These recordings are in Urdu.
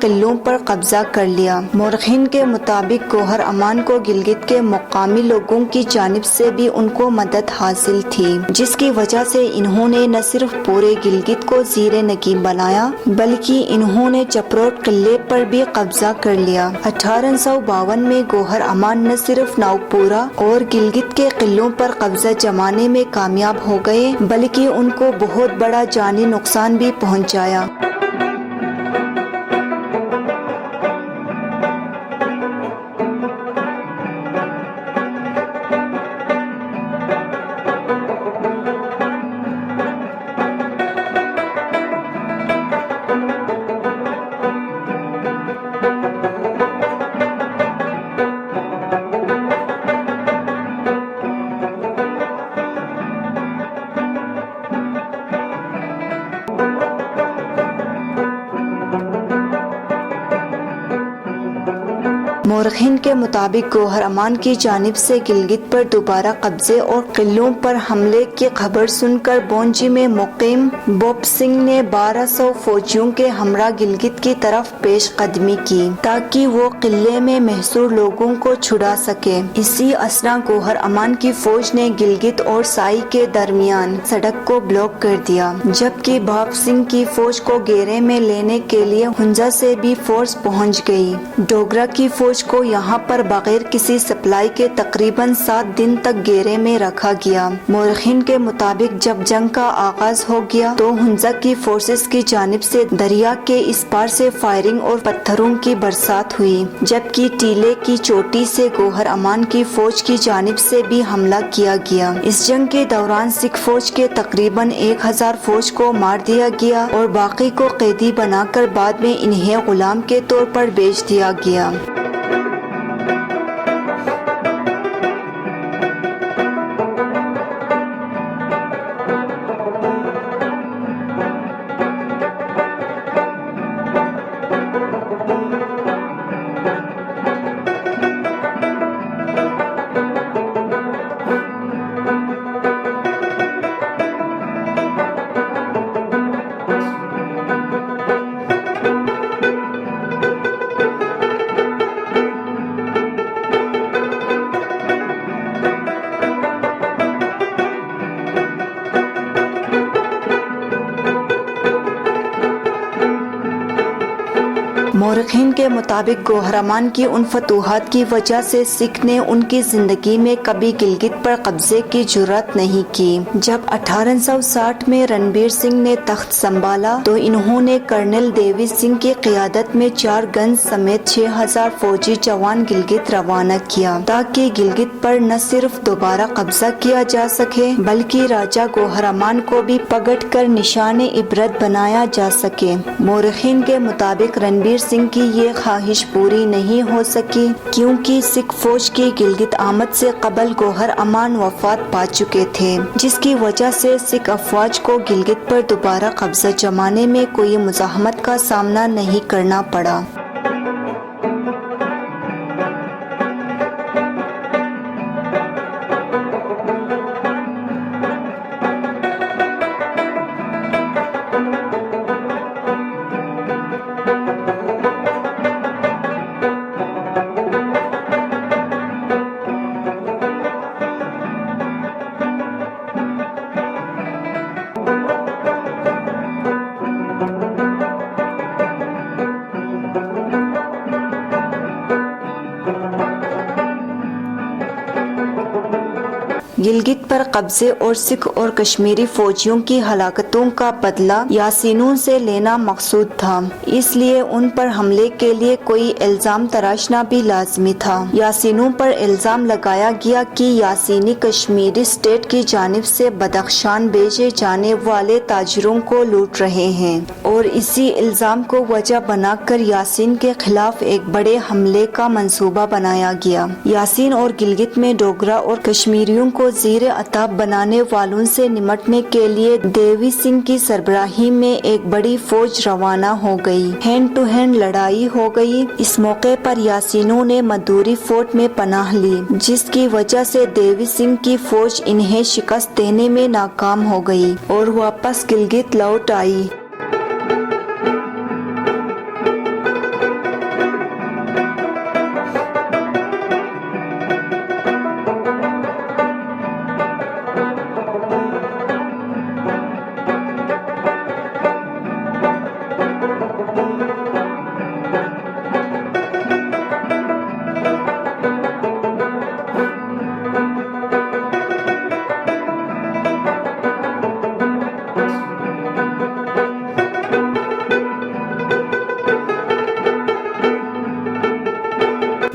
قلعوں پر قبضہ کر لیا۔ مورخین کے مطابق گوہر امان کو گلگت کے مقامی لوگوں کی جانب سے بھی ان کو مدد حاصل تھی، جس کی وجہ سے انہوں نے نہ صرف پورے گلگت کو زیر نگین بنایا بلکہ انہوں نے چپروٹ قلعے پر بھی قبضہ کر لیا۔ 1852 میں گوہر امان نہ صرف ناؤپورا اور گلگت کے قلعوں پر قبضہ جمانے میں کامیاب ہو گئے بلکہ ان کو بہت بڑا جانی نقصان بھی پہنچایا۔ مورخین کے مطابق گوہر امان کی جانب سے گلگت پر دوبارہ قبضے اور قلعوں پر حملے کی خبر سن کر بونجی میں مقیم بوپ سنگھ نے 1200 فوجیوں کے ہمراہ گلگت کی طرف پیش قدمی کی تاکہ وہ قلعے میں محصور لوگوں کو چھڑا سکے۔ اسی اثنا گوہر امان کی فوج نے گلگت اور سائی کے درمیان سڑک کو بلاک کر دیا، جبکہ بھاپ سنگھ کی فوج کو گھیرے میں لینے کے لیے ہنزا سے بھی فورس پہنچ گئی۔ ڈوگرا کی فوج کو یہاں پر بغیر کسی سپلائی کے تقریباً 7 دن تک گھیرے میں رکھا گیا۔ مورخین کے مطابق جب جنگ کا آغاز ہو گیا تو ہنزا کی فورسز کی جانب سے دریا کے اس پار سے فائرنگ اور پتھروں کی برسات ہوئی، جبکہ ٹیلے کی چوٹی سے گوہر امان کی فوج کی جانب سے بھی حملہ کیا گیا۔ اس جنگ کے دوران سکھ فوج کے تقریباً 1000 فوج کو مار دیا گیا اور باقی کو قیدی بنا کر بعد میں انہیں غلام کے طور پر بیچ دیا گیا۔ مورخین کے مطابق گوہر امان کی ان فتوحات کی وجہ سے سکھ نے ان کی زندگی میں کبھی گلگت پر قبضے کی جرات نہیں کی۔ جب 1860 میں رنبیر سنگھ نے تخت سنبھالا تو انہوں نے کرنل دیوی سنگھ کی قیادت میں 4 گنز سمیت 6000 فوجی جوان گلگت روانہ کیا تاکہ گلگت پر نہ صرف دوبارہ قبضہ کیا جا سکے بلکہ راجہ گوہر امان کو بھی پکڑ کر نشان عبرت بنایا جا سکے۔ مورخین کے مطابق رنبیر سنگھ کی یہ خواہش پوری نہیں ہو سکی کیونکہ سکھ فوج کی گلگت آمد سے قبل گوہر امان وفات پا چکے تھے، جس کی وجہ سے سکھ افواج کو گلگت پر دوبارہ قبضہ جمانے میں کوئی مزاحمت کا سامنا نہیں کرنا پڑا۔ گلگت پر قبضے اور سکھ اور کشمیری فوجیوں کی ہلاکتوں کا بدلہ یاسینوں سے لینا مقصود تھا، اس لیے ان پر حملے کے لیے کوئی الزام تراشنا بھی لازمی تھا۔ یاسینوں پر الزام لگایا گیا کہ یاسینی کشمیری اسٹیٹ کی جانب سے بدخشان بھیجے جانے والے تاجروں کو لوٹ رہے ہیں، اور اسی الزام کو وجہ بنا کر یاسین کے خلاف ایک بڑے حملے کا منصوبہ بنایا گیا۔ یاسین اور گلگت میں ڈوگرا اور کشمیریوں کو زیر عتاب بنانے والوں سے نمٹنے کے لیے دیوی سنگھ کی سربراہی میں ایک بڑی فوج روانہ ہو گئی۔ ہینڈ ٹو ہینڈ لڑائی ہو گئی۔ اس موقع پر یاسینوں نے مدوری فورٹ میں پناہ لی، جس کی وجہ سے دیوی سنگھ کی فوج انہیں شکست دینے میں ناکام ہو گئی اور واپس گلگت لوٹ آئی۔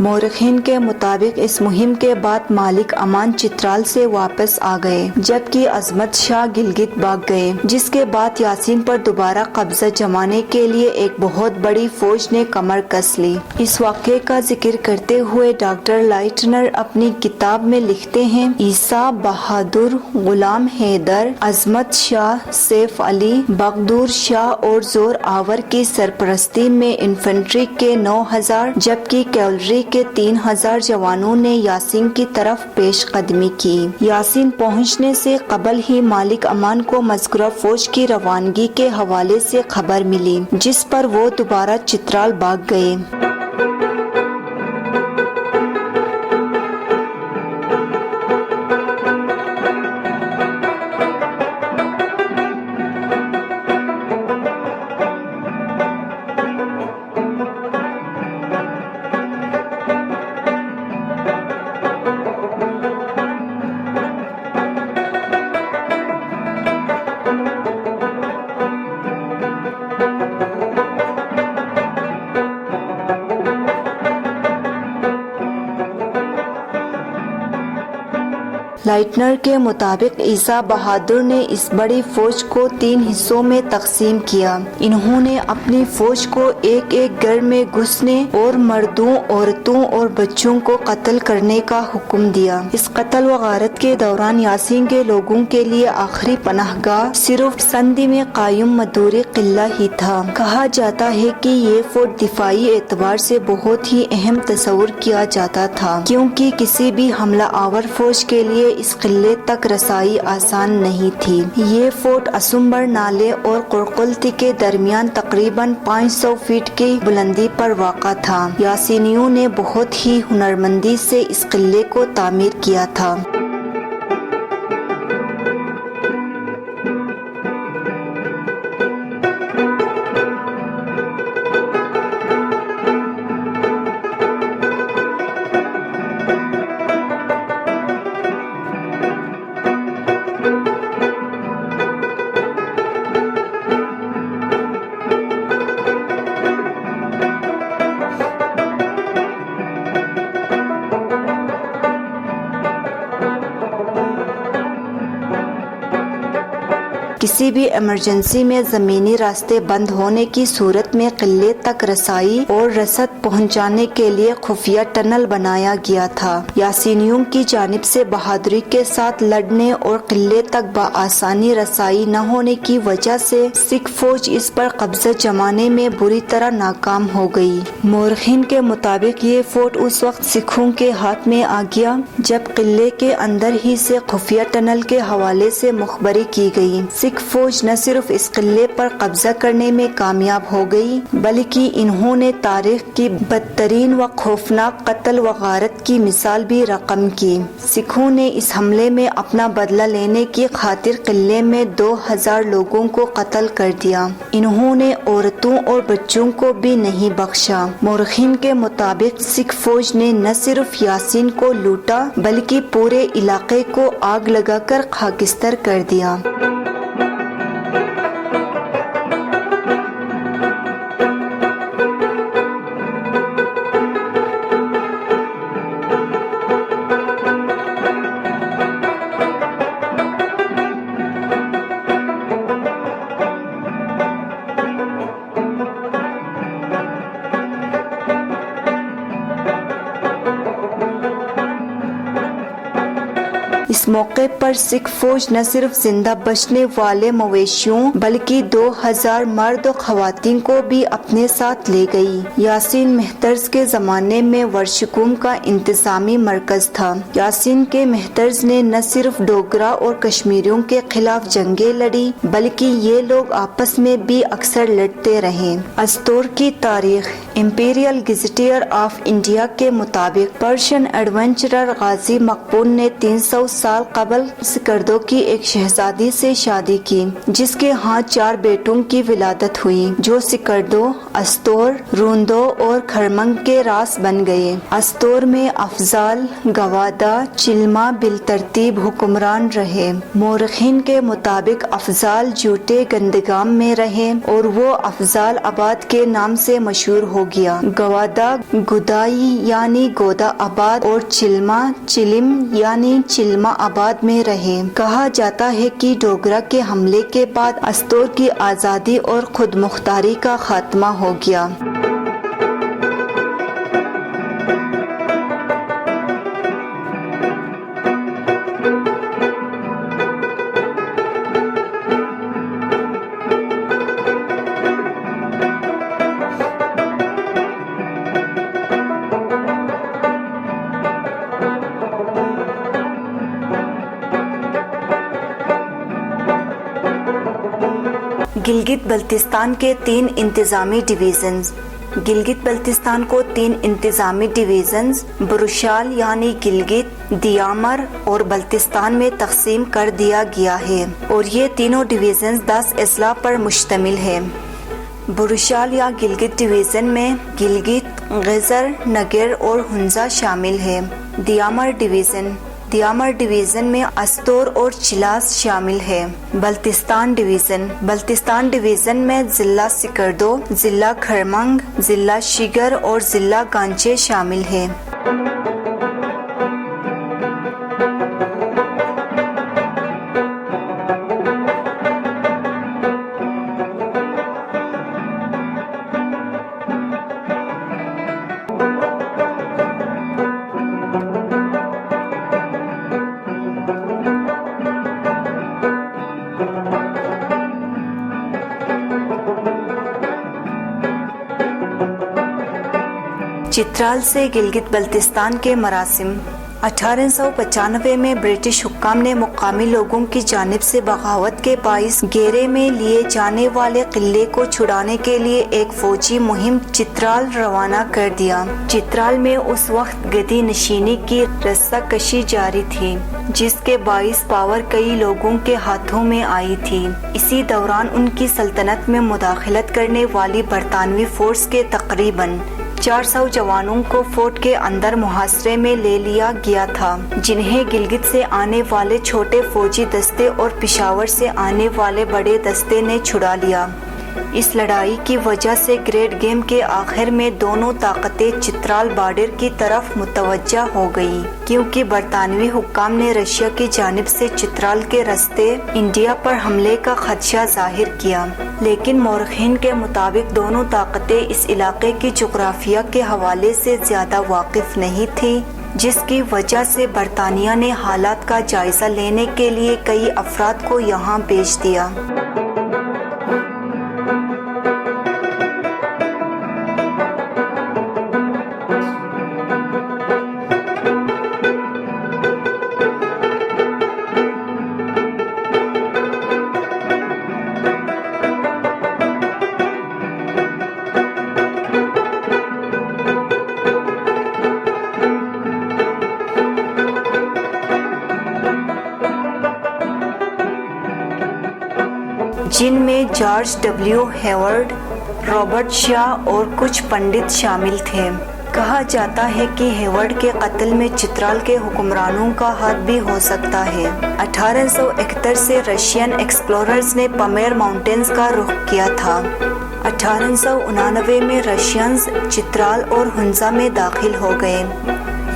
مورخین کے مطابق اس مہم کے بعد مالک امان چترال سے واپس آ گئے جبکہ عظمت شاہ گلگت بھاگ گئے، جس کے بعد یاسین پر دوبارہ قبضہ جمانے کے لیے ایک بہت بڑی فوج نے کمر کس لی۔ اس واقعے کا ذکر کرتے ہوئے ڈاکٹر لائٹنر اپنی کتاب میں لکھتے ہیں، عیسیٰ بہادر، غلام حیدر، عظمت شاہ، سیف علی، بخدور شاہ اور زور آور کی سرپرستی میں انفنٹری کے 9000 جبکہ کیولری کے 3000 جوانوں نے یاسین کی طرف پیش قدمی کی۔ یاسین پہنچنے سے قبل ہی مالک امان کو مذکورہ فوج کی روانگی کے حوالے سے خبر ملی، جس پر وہ دوبارہ چترال بھاگ گئے۔ لائٹنر کے مطابق عیسیٰ بہادر نے اس بڑی فوج کو 3 حصوں میں تقسیم کیا۔ انہوں نے اپنی فوج کو ایک ایک گھر میں گھسنے اور مردوں، عورتوں اور بچوں کو قتل کرنے کا حکم دیا۔ اس قتل و غارت کے دوران یاسین کے لوگوں کے لیے آخری پناہ گاہ صرف سندھ میں قائم مدوری قلعہ ہی تھا۔ کہا جاتا ہے کہ یہ فورٹ دفاعی اعتبار سے بہت ہی اہم تصور کیا جاتا تھا، کیونکہ کسی بھی حملہ آور فوج کے لیے اس قلعے تک رسائی آسان نہیں تھی۔ یہ فورٹ اسمبر نالے اور قرقلتی کے درمیان تقریباً 500 فٹ کی بلندی پر واقع تھا۔ یاسینیوں نے بہت ہی ہنرمندی سے اس قلعے کو تعمیر کیا تھا۔ کسی بھی ایمرجنسی میں زمینی راستے بند ہونے کی صورت میں قلعے تک رسائی اور رسد پہنچانے کے لیے خفیہ ٹنل بنایا گیا تھا۔ یاسینیوں کی جانب سے بہادری کے ساتھ لڑنے اور قلعے تک بآسانی رسائی نہ ہونے کی وجہ سے سکھ فوج اس پر قبضہ جمانے میں بری طرح ناکام ہو گئی۔ مورخین کے مطابق یہ فورٹ اس وقت سکھوں کے ہاتھ میں آ گیا جب قلعے کے اندر ہی سے خفیہ ٹنل کے حوالے سے مخبری کی گئی۔ سکھ فوج نہ صرف اس قلعے پر قبضہ کرنے میں کامیاب ہو گئی بلکہ انہوں نے تاریخ کی بدترین و خوفناک قتل و غارت کی مثال بھی رقم کی۔ سکھوں نے اس حملے میں اپنا بدلہ لینے کی خاطر قلعے میں 2000 لوگوں کو قتل کر دیا۔ انہوں نے عورتوں اور بچوں کو بھی نہیں بخشا۔ مورخین کے مطابق سکھ فوج نے نہ صرف یاسین کو لوٹا بلکہ پورے علاقے کو آگ لگا کر خاکستر کر دیا۔ اس موقع پر سکھ فوج نہ صرف زندہ بچنے والے مویشیوں بلکہ 2000 مرد و خواتین کو بھی اپنے ساتھ لے گئی۔ یاسین محترز کے زمانے میں ورشکوم کا انتظامی مرکز تھا۔ یاسین کے محترز نے نہ صرف ڈوگرا اور کشمیریوں کے خلاف جنگیں لڑی بلکہ یہ لوگ آپس میں بھی اکثر لڑتے رہے۔ استور کی تاریخ امپیریل گزیٹیئر آف انڈیا کے مطابق پرشین ایڈونچرر غازی مقبول نے 300 سال قبل سکردو کی ایک شہزادی سے شادی کی جس کے ہاں 4 بیٹوں کی ولادت ہوئی جو سکردو، استور، روندو اور کھرمنگ کے راس بن گئے۔ استور میں افضال، گوادا، چلما بالترتیب حکمران رہے۔ مورخین کے مطابق افضال جوٹے گندگام میں رہے اور وہ افضال آباد کے نام سے مشہور ہو ہو گیا۔ گوادہ گدائی یعنی گودا آباد اور چلما چلم یعنی چلما آباد میں رہے۔ کہا جاتا ہے کہ ڈوگرا کے حملے کے بعد استور کی آزادی اور خود مختاری کا خاتمہ ہو گیا۔ گلگت بلتستان کے 3 انتظامی ڈویژنز۔ گلگت بلتستان کو 3 انتظامی ڈویژنز بروشال یعنی گلگت، دیامر اور بلتستان میں تقسیم کر دیا گیا ہے اور یہ تینوں ڈویژنز 10 اضلاع پر مشتمل ہے۔ بروشال یا گلگت ڈویژن میں گلگت، غزر، نگر اور ہنزا شامل ہے۔ دیامر ڈویژن میں استور اور چلاس شامل ہے۔ بلتستان ڈویژن میں ضلع سکردو، ضلع کھرمنگ، ضلع شیگر اور ضلع گانچے شامل ہیں۔ چترال سے گلگت بلتستان کے مراسم۔ 1895 میں برٹش حکام نے مقامی لوگوں کی جانب سے بغاوت کے باعث گھیرے میں لیے جانے والے قلعے کو چھڑانے کے لیے ایک فوجی مہم چترال روانہ کر دیا۔ چترال میں اس وقت گدی نشینی کی رسہ کشی جاری تھی، جس کے باعث پاور کئی لوگوں کے ہاتھوں میں آئی تھی۔ اسی دوران ان کی سلطنت میں مداخلت کرنے والی برطانوی فورس کے تقریباً 400 جوانوں کو فورٹ کے اندر محاصرے میں لے لیا گیا تھا، جنہیں گلگت سے آنے والے چھوٹے فوجی دستے اور پشاور سے آنے والے بڑے دستے نے چھڑا لیا۔ اس لڑائی کی وجہ سے گریٹ گیم کے آخر میں دونوں طاقتیں چترال بارڈر کی طرف متوجہ ہو گئی، کیونکہ برطانوی حکام نے رشیا کی جانب سے چترال کے راستے انڈیا پر حملے کا خدشہ ظاہر کیا۔ لیکن مورخین کے مطابق دونوں طاقتیں اس علاقے کی جغرافیہ کے حوالے سے زیادہ واقف نہیں تھیں، جس کی وجہ سے برطانیہ نے حالات کا جائزہ لینے کے لیے کئی افراد کو یہاں بھیج دیا۔ جن میں جارج ڈبلیو ہیورڈ، رابرٹ شاہ اور کچھ پنڈت شامل تھے۔ کہا جاتا ہے کہ ہیورڈ کے قتل میں چترال کے حکمرانوں کا ہاتھ بھی ہو سکتا ہے۔ 1871 سے رشین ایکسپلوررز نے پامیر ماؤنٹینز کا رخ کیا تھا۔ 1889 میں رشینز چترال اور ہنزا میں داخل ہو گئے۔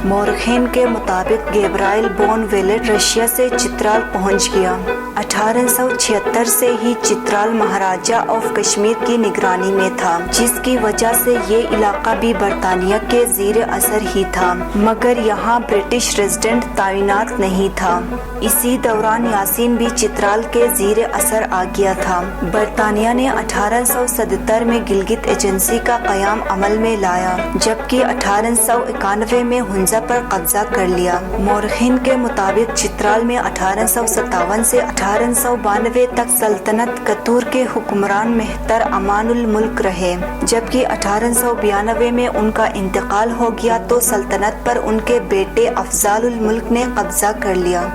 مورخین کے مطابق گیبرائل بون ویلٹ رشیا سے چترال پہنچ گیا۔ 1876 سے ہی چترال مہاراجہ آف کشمیر کی نگرانی میں تھا، جس کی وجہ سے یہ علاقہ بھی برطانیہ کے زیر اثر ہی تھا، مگر یہاں برٹش ریزیڈنٹ تعینات نہیں تھا۔ اسی دوران یاسین بھی چترال کے زیر اثر آ گیا تھا۔ برطانیہ نے 1877 میں گلگت ایجنسی کا قیام عمل میں لایا، جبکہ 1891 میں ہنزا پر قبضہ کر لیا۔ مورخین کے مطابق چترال میں 1857 سے 1892 تک سلطنت کتور کے حکمران مہتر امان الملک رہے، جبکہ 1892 میں ان کا انتقال ہو گیا تو سلطنت پر ان کے بیٹے افضال الملک نے قبضہ کر لیا۔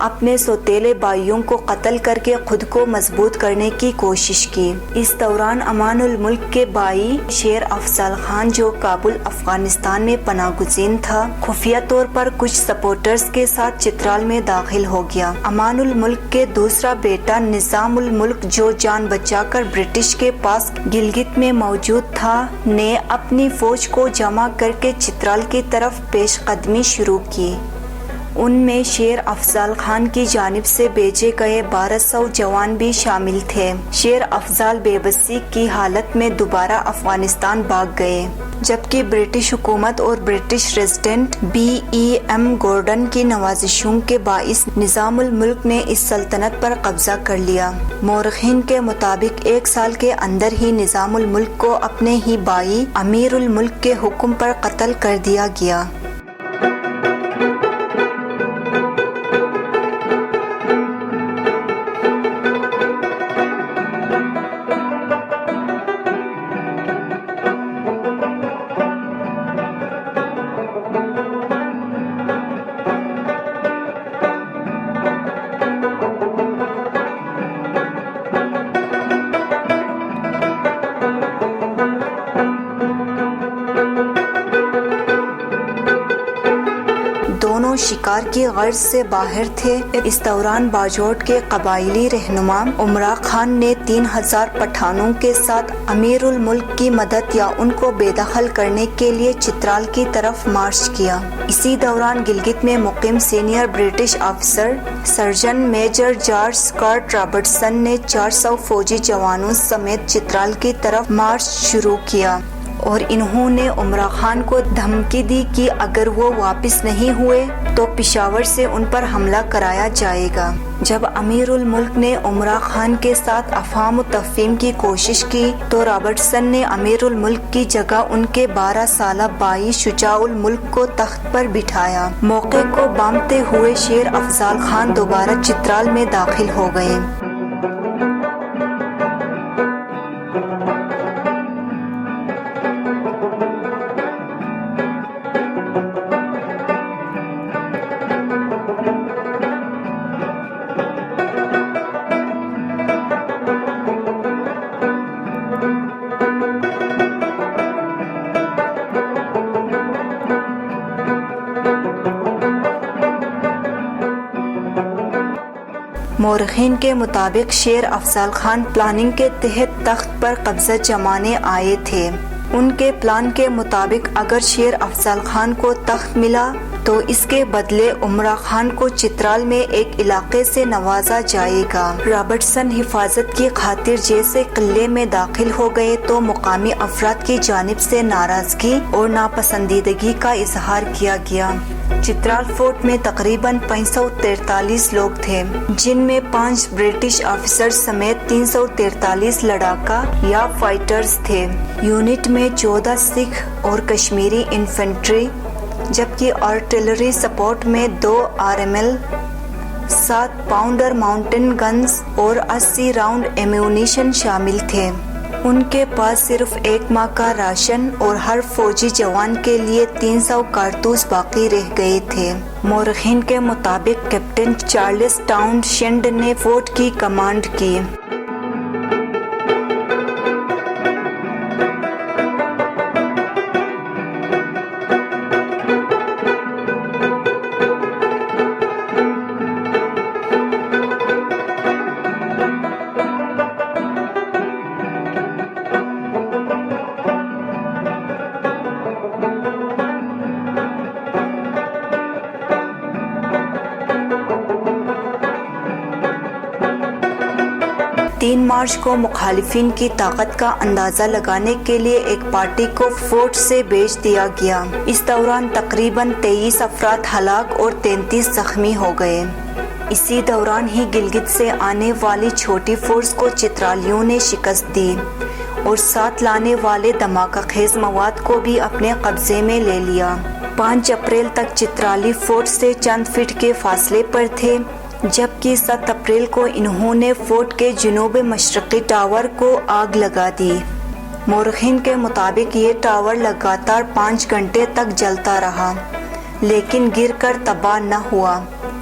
اپنے سوتیلے بھائیوں کو قتل کر کے خود کو مضبوط کرنے کی کوشش کی۔ اس دوران امان الملک کے بھائی شیر افضل خان، جو کابل افغانستان میں پناہ گزین تھا، خفیہ طور پر کچھ سپورٹرز کے ساتھ چترال میں داخل ہو گیا۔ امان الملک کے دوسرا بیٹا نظام الملک، جو جان بچا کر برٹش کے پاس گلگت میں موجود تھا، نے اپنی فوج کو جمع کر کے چترال کی طرف پیش قدمی شروع کی۔ ان میں شیر افضل خان کی جانب سے بھیجے گئے 1200 جوان بھی شامل تھے۔ شیر افضل بے بسی کی حالت میں دوبارہ افغانستان بھاگ گئے، جبکہ برٹش حکومت اور برٹش ریزیڈنٹ BEM گورڈن کی نوازشوں کے باعث نظام الملک نے اس سلطنت پر قبضہ کر لیا۔ مورخین کے مطابق 1 سال کے اندر ہی نظام الملک کو اپنے ہی بھائی امیر الملک کے حکم پر قتل کر دیا گیا۔ شکار کی غرض سے باہر تھے۔ اس دوران باجوڑ کے قبائلی رہنما عمرہ خان نے 3000 پٹھانوں کے ساتھ امیر الملک کی مدد یا ان کو بے دخل کرنے کے لیے چترال کی طرف مارچ کیا۔ اسی دوران گلگت میں مقیم سینئر برٹش افسر surgeon major George Scott Robertson نے 400 فوجی جوانوں سمیت چترال کی طرف مارچ شروع کیا، اور انہوں نے عمرہ خان کو دھمکی دی کہ اگر وہ واپس نہیں ہوئے تو پشاور سے ان پر حملہ کرایا جائے گا۔ جب امیر الملک نے عمرہ خان کے ساتھ افہام و تفہیم کی کوشش کی تو رابرٹسن نے امیر الملک کی جگہ ان کے 12 سالہ بھائی شجاع الملک کو تخت پر بٹھایا۔ موقع کو بامتے ہوئے شیر افضل خان دوبارہ چترال میں داخل ہو گئے۔ مورخین کے مطابق شیر افضل خان پلاننگ کے تحت تخت پر قبضہ جمانے آئے تھے۔ ان کے پلان کے مطابق اگر شیر افضل خان کو تخت ملا تو اس کے بدلے عمرہ خان کو چترال میں ایک علاقے سے نوازا جائے گا۔ رابرٹسن حفاظت کی خاطر جیسے قلعے میں داخل ہو گئے تو مقامی افراد کی جانب سے ناراضگی اور ناپسندیدگی کا اظہار کیا گیا۔ چترال فورٹ میں تقریباً 543 لوگ تھے، جن میں 5 برٹش آفیسر سمیت 343 لڑاکا یا فائٹرز تھے۔ یونٹ میں 14 سکھ اور کشمیری انفنٹری، جبکہ آرٹلری سپورٹ میں 2 RML، 7 پاؤنڈر ماؤنٹین گنز اور 80 راؤنڈ ایمیونیشن شامل تھے۔ ان کے پاس صرف 1 ماہ کا راشن اور ہر فوجی جوان کے لیے 300 کارتوس باقی رہ گئے تھے۔ مورخین کے مطابق کیپٹن چارلس ٹاؤن شینڈ نے فورٹ کی کمانڈ کی۔ مارچ کو مخالفین کی طاقت کا اندازہ لگانے کے لیے ایک پارٹی کو فورٹ سے بھیج دیا گیا۔ اس دوران تقریباً 23 افراد ہلاک اور 33 زخمی ہو گئے۔ اسی دوران ہی گلگت سے آنے والی چھوٹی فورس کو چترالیوں نے شکست دی اور ساتھ لانے والے دھماکہ خیز مواد کو بھی اپنے قبضے میں لے لیا۔ 5 اپریل تک چترالی فورٹ سے چند فٹ کے فاصلے پر تھے، جبکہ 7 اپریل کو انہوں نے فورٹ کے جنوب مشرقی ٹاور کو آگ لگا دی۔ مورخین کے مطابق یہ ٹاور لگاتار 5 گھنٹے تک جلتا رہا، لیکن گر کر تباہ نہ ہوا۔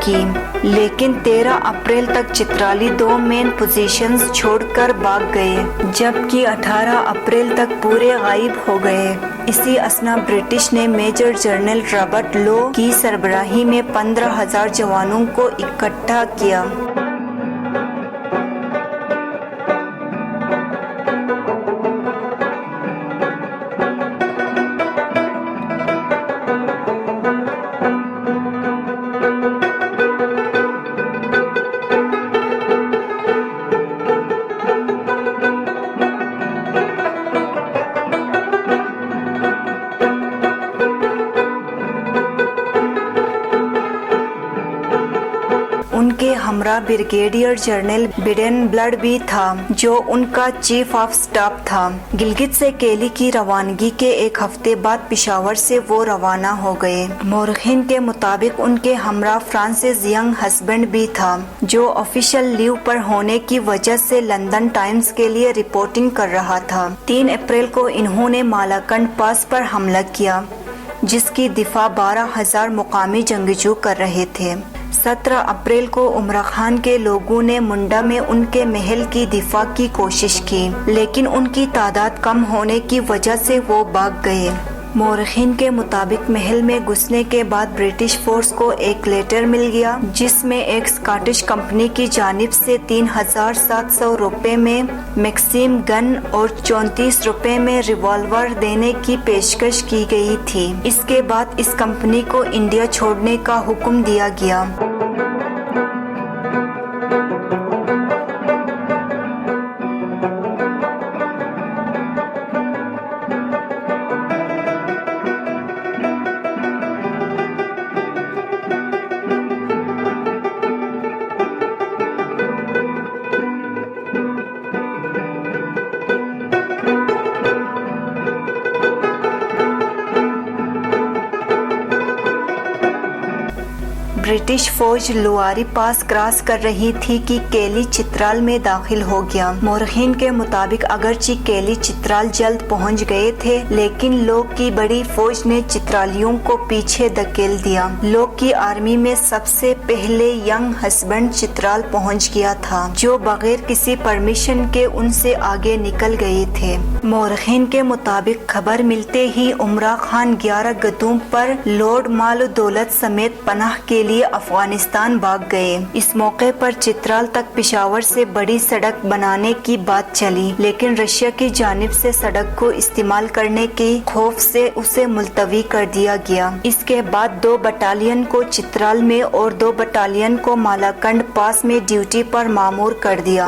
کی، لیکن 13 اپریل تک چترالی 2 مین پوزیشنز چھوڑ کر بھاگ گئے، جبکہ 18 اپریل تک پورے غائب ہو گئے۔ اسی اثنا برٹش نے میجر جنرل رابرٹ لو کی سربراہی میں 15,000 جوانوں کو اکٹھا کیا۔ ان کے ہمراہ بریگیڈیئر جنرل بیڈن بلڈ بھی تھا، جو ان کا چیف آف سٹاف تھا۔ گلگت سے کیلی کی روانگی کے ایک ہفتے بعد پشاور سے وہ روانہ ہو گئے۔ مورخین کے مطابق ان کے ہمراہ فرانسس ینگ ہسبینڈ بھی تھا، جو آفیشل لیو پر ہونے کی وجہ سے لندن ٹائمز کے لیے رپورٹنگ کر رہا تھا۔ 3 اپریل کو انہوں نے مالاکنڈ پاس پر حملہ کیا، جس کی دفاع 12,000 مقامی جنگجو کر رہے تھے۔ 17 اپریل کو عمرہ خان کے لوگوں نے منڈا میں ان کے محل کی دفاع کی کوشش کی، لیکن ان کی تعداد کم ہونے کی وجہ سے وہ بھاگ گئے۔ مورخین کے مطابق محل میں گھسنے کے بعد برٹش فورس کو ایک لیٹر مل گیا، جس میں ایک اسکاٹش کمپنی کی جانب سے 3,700 روپے میں میکسیم گن اور 34 روپے میں ریوالور دینے کی پیشکش کی گئی تھی۔ اس کے بعد اس کمپنی کو انڈیا چھوڑنے کا حکم دیا گیا۔ برٹش فوج لواری پاس کراس کر رہی تھی کہ کیلی چترال میں داخل ہو گیا۔ مورخین کے مطابق اگرچہ کیلی چترال جلد پہنچ گئے تھے، لیکن لوگ کی بڑی فوج نے چترالیوں کو پیچھے دھکیل دیا۔ لوگ کی آرمی میں سب سے پہلے ینگ ہسبینڈ چترال پہنچ گیا تھا، جو بغیر کسی پرمیشن کے ان سے آگے نکل گئے تھے۔ مورخین کے مطابق خبر ملتے ہی عمرہ خان 11 گدھوں پر لوڈ مال و دولت سمیت پناہ کے لیے افغانستان بھاگ گئے۔ اس موقع پر چترال تک پشاور سے بڑی سڑک بنانے کی بات چلی، لیکن رشیا کی جانب سے سڑک کو استعمال کرنے کے خوف سے اسے ملتوی کر دیا گیا۔ اس کے بعد 2 بٹالین کو چترال میں اور 2 بٹالین کو مالاکنڈ پاس میں ڈیوٹی پر مامور کر دیا۔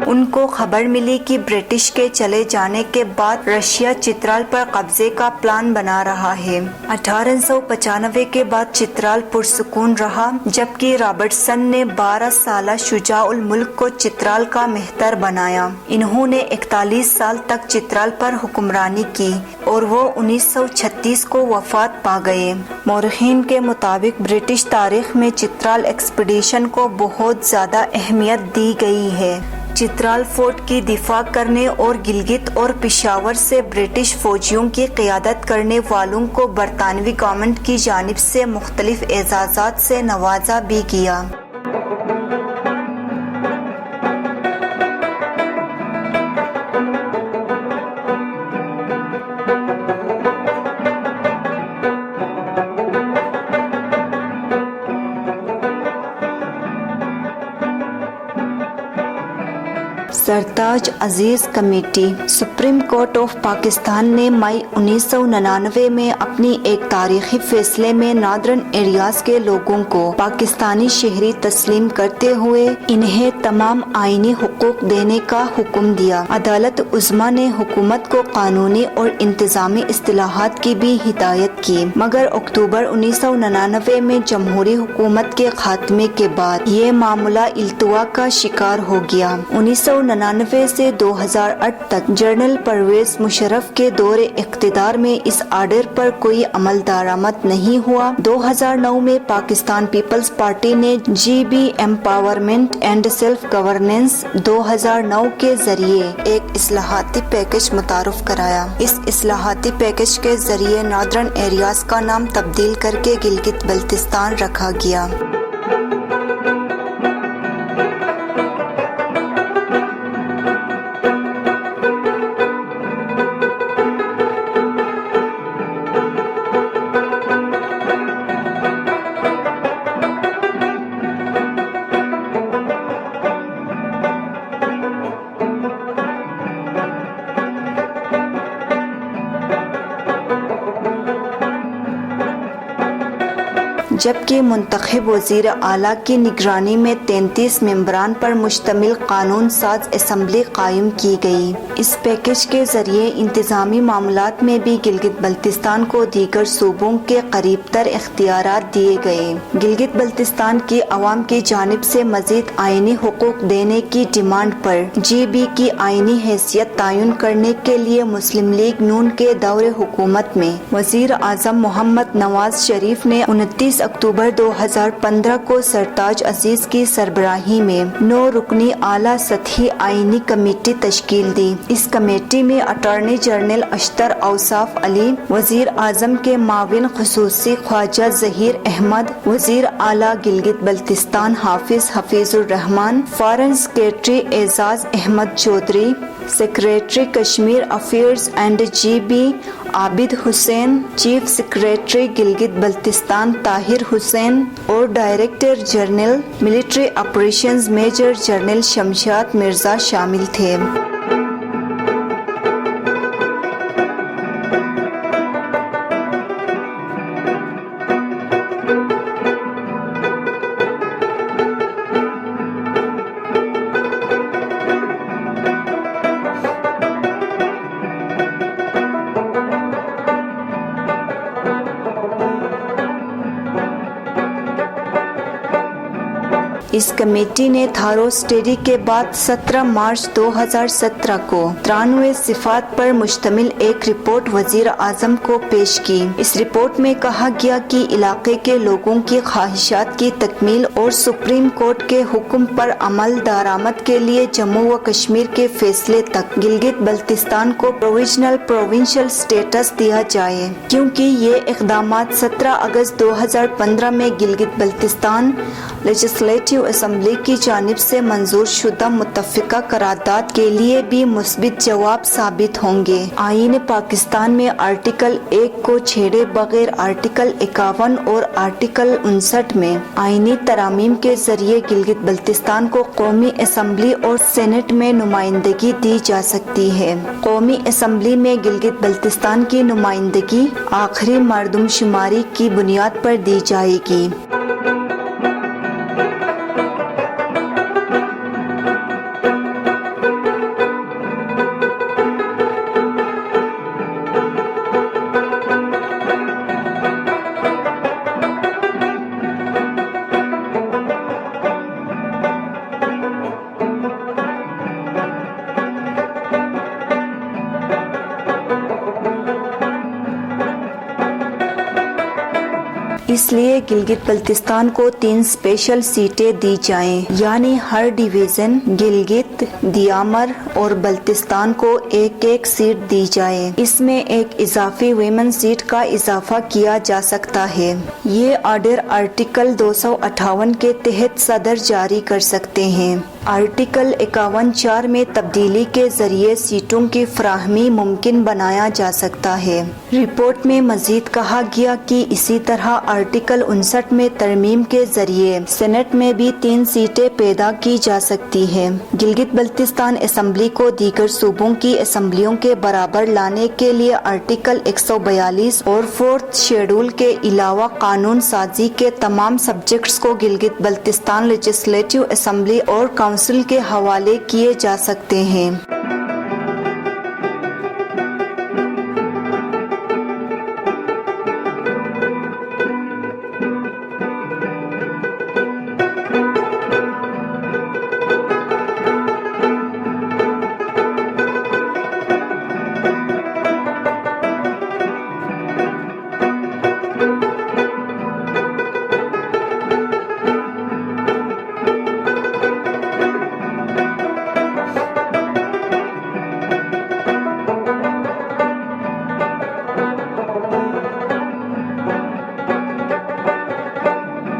ان کو خبر ملی کہ برٹش کے چلے جانے کے بعد رشیا چترال پر قبضے کا پلان بنا رہا ہے۔ 1895 کے بعد چترال پرسکون رہا، جبکہ رابرٹسن نے 12 سالہ شجاع الملک کو چترال کا مہتر بنایا۔ انہوں نے 41 سال تک چترال پر حکمرانی کی اور وہ 1936 کو وفات پا گئے۔ مورخین کے مطابق برٹش تاریخ میں چترال ایکسپیڈیشن کو بہت زیادہ اہمیت دی گئی ہے۔ چترال فورٹ کی دفاع کرنے اور گلگت اور پشاور سے برٹش فوجیوں کی قیادت کرنے والوں کو برطانوی گورنمنٹ کی جانب سے مختلف اعزازات سے نوازا بھی گیا۔ Sartaj Aziz committee. Supreme court of Pakistan نے مئی 1999 میں اپنی ایک تاریخی فیصلے میں ناردرن ایریاز کے لوگوں کو پاکستانی شہری تسلیم کرتے ہوئے انہیں تمام آئینی حقوق دینے کا حکم دیا۔ عدالت عظمیٰ نے حکومت کو قانونی اور انتظامی اصطلاحات کی بھی ہدایت کی، مگر اکتوبر 1999 میں جمہوری حکومت کے خاتمے کے بعد یہ معاملہ التوا کا شکار ہو گیا۔ 1999 سے 2008 تک جنرل پرویز مشرف کے دور اقتدار میں اس آرڈر پر کوئی عمل درآمد نہیں ہوا۔ 2009 میں پاکستان پیپلز پارٹی نے G B empowerment and self governance 2009 کے ذریعے ایک اصلاحاتی پیکج متعارف کرایا۔ اس اصلاحاتی پیکج کے ذریعے ناردرن ایریاز کا نام تبدیل کر کے گلگت بلتستان رکھا گیا۔ جبکہ منتخب وزیر اعلیٰ کی نگرانی میں 33 ممبران پر مشتمل قانون ساز اسمبلی قائم کی گئی۔ اس پیکج کے ذریعے انتظامی معاملات میں بھی گلگت بلتستان کو دیگر صوبوں کے قریب تر اختیارات دیے گئے۔ گلگت بلتستان کی عوام کی جانب سے مزید آئینی حقوق دینے کی ڈیمانڈ پر جی بی کی آئینی حیثیت تعین کرنے کے لیے مسلم لیگ نون کے دور حکومت میں وزیر اعظم محمد نواز شریف نے 29 اکتوبر 2015 کو سرتاج عزیز کی سربراہی میں 9 رکنی اعلیٰ سطحی آئینی کمیٹی تشکیل دی۔ اس کمیٹی میں اٹارنی جنرل اشتر اوصاف علی، وزیر اعظم کے معاون خصوصی خواجہ ظہیر احمد، وزیر اعلیٰ Gilgit Baltistan Hafeez ur Rehman, foreign secretary Aizaz Ahmad Chaudhry, secretary Kashmir affairs and G B Abid Hussain, chief secretary Gilgit Baltistan Tahir Hussain اور director general military operations major general Shamshad Mirza شامل تھے۔ اس کمیٹی نے تھارو اسٹڈی کے بعد 17 مارچ 2017 کو 93 صفات پر مشتمل ایک رپورٹ وزیر اعظم کو پیش کی۔ اس رپورٹ میں کہا گیا کہ علاقے کے لوگوں کی خواہشات کی تکمیل اور سپریم کورٹ کے حکم پر عمل درآمد کے لیے جموں و کشمیر کے فیصلے تک گلگت بلتستان کو پروونشل سٹیٹس دیا جائے، کیونکہ یہ اقدامات 17 اگست 2015 میں گلگت بلتستان لیجسلیٹو اسمبلی کی جانب سے منظور شدہ متفقہ قرارداد کے لیے بھی مثبت جواب ثابت ہوں گے۔ آئین پاکستان میں آرٹیکل 1 کو چھیڑے بغیر آرٹیکل 51 اور آرٹیکل 59 میں آئینی ترامیم کے ذریعے گلگت بلتستان کو قومی اسمبلی اور سینٹ میں نمائندگی دی جا سکتی ہے۔ قومی اسمبلی میں گلگت بلتستان کی نمائندگی آخری مردم شماری کی بنیاد پر دی جائے گی۔ اس لیے گلگت بلتستان کو 3 اسپیشل سیٹیں دی جائیں، یعنی ہر ڈویژن گلگت، دیامر اور بلتستان کو 1 سیٹ دی جائے۔ اس میں ایک اضافی ویمن سیٹ کا اضافہ کیا جا سکتا ہے۔ یہ آرڈر آرٹیکل 258 کے تحت صدر جاری کر سکتے ہیں۔ آرٹیکل 51(4) میں تبدیلی کے ذریعے سیٹوں کی فراہمی ممکن بنایا جا سکتا ہے۔ رپورٹ میں مزید کہا گیا کہ اسی طرح آرٹیکل 59 میں ترمیم کے ذریعے سینٹ میں بھی 3 سیٹیں پیدا کی جا سکتی ہیں۔ گلگت بلتستان اسمبلی کو دیگر صوبوں کی اسمبلیوں کے برابر لانے کے لیے آرٹیکل 142 اور 4 شیڈول کے علاوہ قانون سازی کے تمام سبجیکٹس کو گلگت بلتستان لیجسلیٹو اسمبلی اور کونسل کے حوالے کیے جا سکتے ہیں۔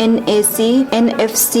NAC, NFC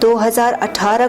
2018